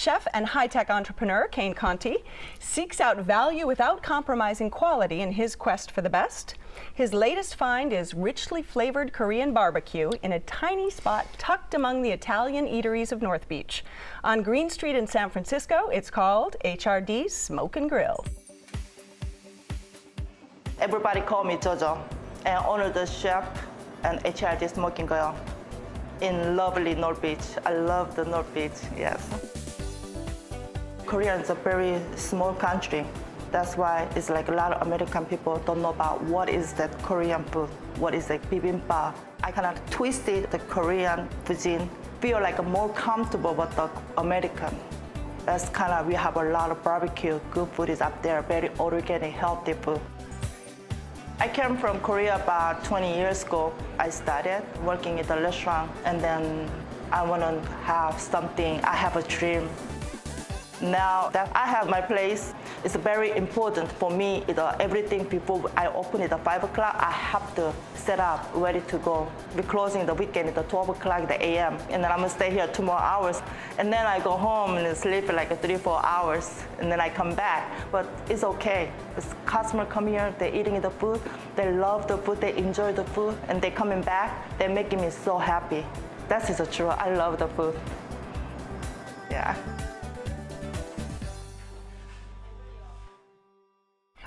chef and high-tech entrepreneur Kane Conti seeks out value without compromising quality in his quest for the best. His latest find is richly flavored Korean barbecue in a tiny spot tucked among the Italian eateries of North Beach. On Green Street in San Francisco, it's called HRD Smokin' Grill. Everybody call me Jojo, and owner the chef and HRD Smokin' Grill in lovely North Beach. I love the North Beach, yes. Korea is a very small country. That's why it's like a lot of American people don't know about what is that Korean food, what is like bibimbap. I kind of twisted the Korean cuisine, feel like more comfortable with the American. That's kind of, we have a lot of barbecue, good food is up there, very organic, healthy food. I came from Korea about 20 years ago. I started working at the restaurant, and then I want to have something, I have a dream. Now that I have my place, it's very important for me. Everything before I open it at 5 o'clock, I have to set up, ready to go. We're closing the weekend at 12 o'clock the a.m. And then I'm gonna stay here 2 more hours. And then I go home and sleep like 3-4 hours. And then I come back. But it's okay. Because customers come here, they're eating the food, they love the food, they enjoy the food, and they're coming back, they're making me so happy. That is true. I love the food. Yeah.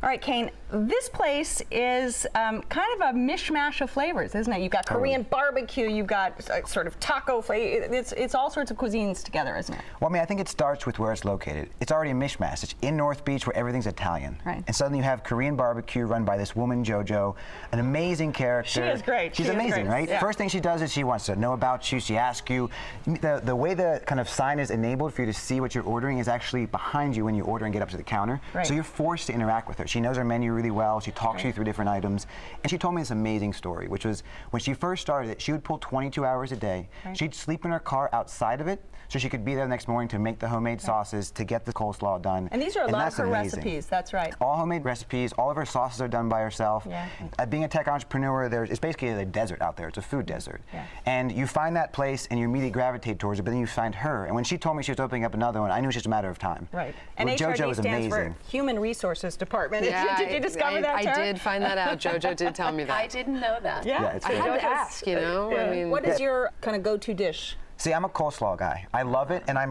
All right, Kane, this place is kind of a mishmash of flavors, isn't it? You've got Korean barbecue, you've got sort of taco flavor. It's all sorts of cuisines together, isn't it? Well, I mean, I think it starts with where it's located. It's already a mishmash. It's in North Beach where everything's Italian. Right. And suddenly you have Korean barbecue run by this woman, JoJo, an amazing character. She is great. She's amazing, right? Yeah. First thing she does is she wants to know about you. She asks you. The way the kind of sign is enabled for you to see what you're ordering is actually behind you when you order and get up to the counter. Right. So you're forced to interact with her. She knows her menu really well. She talks you through different items. And she told me this amazing story, which was when she first started it, she would pull 22 hours a day. Right. She'd sleep in her car outside of it so she could be there the next morning to make the homemade sauces, to get the coleslaw done. And these are a lot of her recipes, that's right. All homemade recipes. All of her sauces are done by herself. Yeah. Being a tech entrepreneur, it's basically a desert out there. It's a food desert. Yeah. And you find that place and you immediately gravitate towards it, but then you find her. And when she told me she was opening up another one, I knew it was just a matter of time. Right. And HRD stands for Human Resources Department. Yeah, did you discover that term? I did find that out. JoJo did tell me that. I didn't know that. Yeah, I had to ask, you know? I mean, what is your kind of go-to dish? See, I'm a coleslaw guy. I love it, and I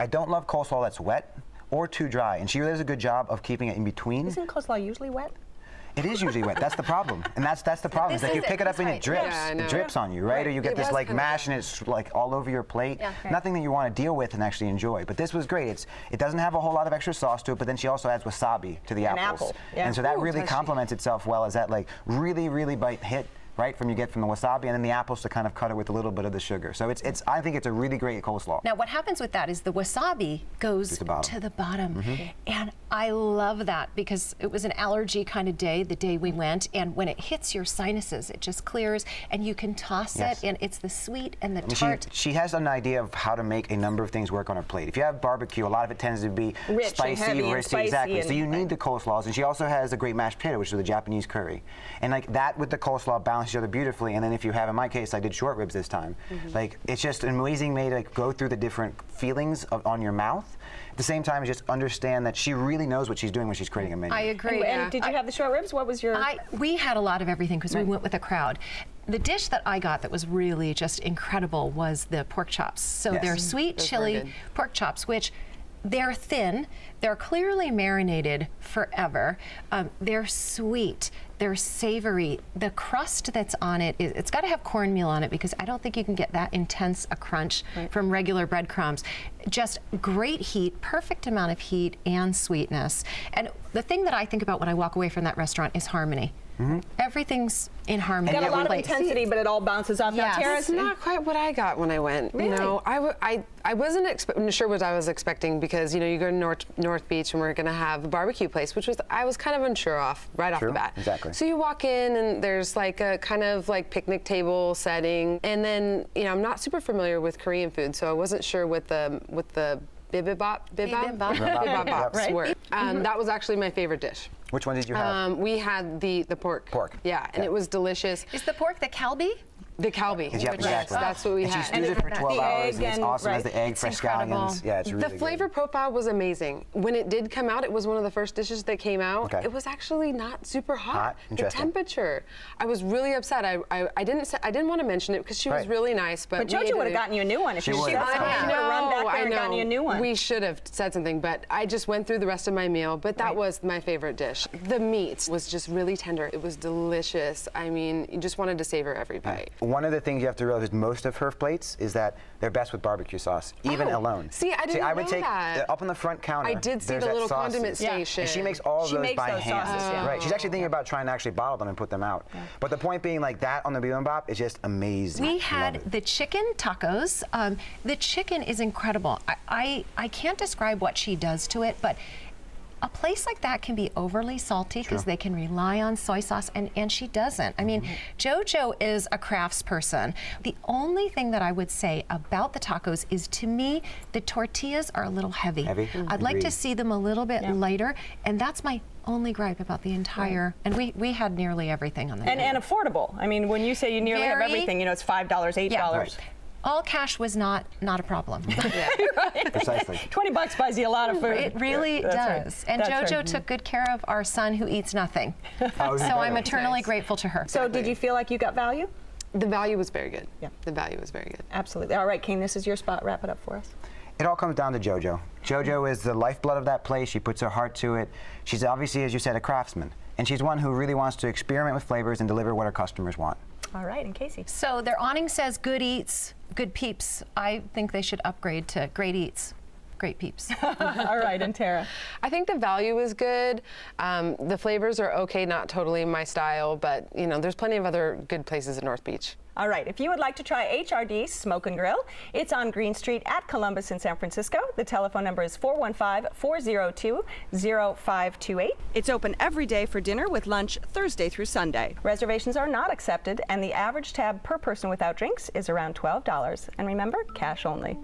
don't love coleslaw that's wet or too dry. And she really does a good job of keeping it in between. Isn't coleslaw usually wet? It is usually wet. That's the problem, and that's the problem. It's like you pick it up and it drips. Yeah, it drips on you, right? Or you get this like mash and it's like all over your plate. Yeah, nothing that you want to deal with and actually enjoy. But this was great. It doesn't have a whole lot of extra sauce to it, but then she also adds wasabi to the apples. And so that really complements itself well as that like really bite hit. Right, from the wasabi and then the apples to kind of cut it with a little bit of the sugar. So I think it's a really great coleslaw. Now what happens with that is the wasabi goes to the bottom. And I love that because it was an allergy kind of day, the day we went, and when it hits your sinuses, it just clears and you can toss it, and it's the sweet and the tart. She has an idea of how to make a number of things work on her plate. If you have barbecue, a lot of it tends to be rich, spicy, exactly. So you need the coleslaws, and she also has a great mashed potato, which is a Japanese curry. And like that with the coleslaw balances each other beautifully. And then if you have, in my case, I did short ribs this time. Like it's just an amazing way to like go through the different feelings on your mouth. At the same time, just understand that she really knows what she's doing when she's creating a menu. I agree. And did you have the short ribs? What was your? We had a lot of everything because we went with a crowd. The dish that I got that was really just incredible was the pork chops. So they're sweet chili pork chops, which they're thin, they're clearly marinated forever, they're sweet, they're savory. The crust that's on it, it's got to have cornmeal on it because I don't think you can get that intense a crunch from regular breadcrumbs. Just great heat, perfect amount of heat and sweetness. And the thing that I think about when I walk away from that restaurant is harmony. Everything's in harmony. Got a lot of intensity, but it all bounces off. Now, Tara, it's not quite what I got when I went. Really? You know, I wasn't sure what I was expecting because you know you go to North Beach and we're going to have a barbecue place, which I was kind of unsure off right off the bat. Exactly. So you walk in and there's like a kind of like picnic table setting, and then you know I'm not super familiar with Korean food, so I wasn't sure what the bibimbap were. That was actually my favorite dish. Which one did you have? We had the pork. Pork. Yeah, and it was delicious. Is the pork the kalbi? The Calbee. Exactly. That's what we and had. She stews it for 12 hours, and it's awesome. Has the egg, fresh scallions. Yeah, it's really good. The flavor profile was amazing. When it did come out, it was one of the first dishes that came out. Okay. It was actually not super hot. The temperature. I was really upset. I didn't want to mention it because she was really nice, but JoJo would have gotten you a new one if she would have run back there and gotten you a new one. We should have said something, but I just went through the rest of my meal. But that was my favorite dish. The meat was just really tender. It was delicious. I mean, you just wanted to savor every bite. One of the things you have to realize with most of her plates is that they're best with barbecue sauce, even alone. See, I didn't know that. Up on the front counter. I did see the little condiment station. And she makes all of those by hand. Right. She's actually thinking about trying to actually bottle them and put them out. But the point being, like that on the bibimbap is just amazing. We had the chicken tacos. The chicken is incredible. I can't describe what she does to it, but a place like that can be overly salty because they can rely on soy sauce, and she doesn't. I mean, JoJo is a craftsperson. The only thing that I would say about the tacos is, to me, the tortillas are a little heavy. I'd like to see them a little bit lighter, and that's my only gripe about the entire, and we had nearly everything on the menu. And affordable. I mean, when you say you nearly have everything, you know, it's $5, $8. Yeah. All cash was not a problem. Precisely. 20 bucks buys you a lot of food. It really does. And JoJo took good care of our son who eats nothing. So I'm eternally grateful to her. So did you feel like you got value? The value was very good. Yeah. The value was very good. Absolutely. All right, King, this is your spot. Wrap it up for us. It all comes down to JoJo. JoJo is the lifeblood of that place. She puts her heart to it. She's obviously, as you said, a craftsman. And she's one who really wants to experiment with flavors and deliver what her customers want. All right, and Casey. So their awning says good eats, good peeps. I think they should upgrade to great eats, great peeps. All right, and Tara. I think the value is good. The flavors are okay, not totally my style, but you know, there's plenty of other good places in North Beach. All right, if you would like to try HRD Smokin' Grill, it's on Green Street at Columbus in San Francisco. The telephone number is 415-402-0528. It's open every day for dinner with lunch Thursday through Sunday. Reservations are not accepted, and the average tab per person without drinks is around $12. And remember, cash only.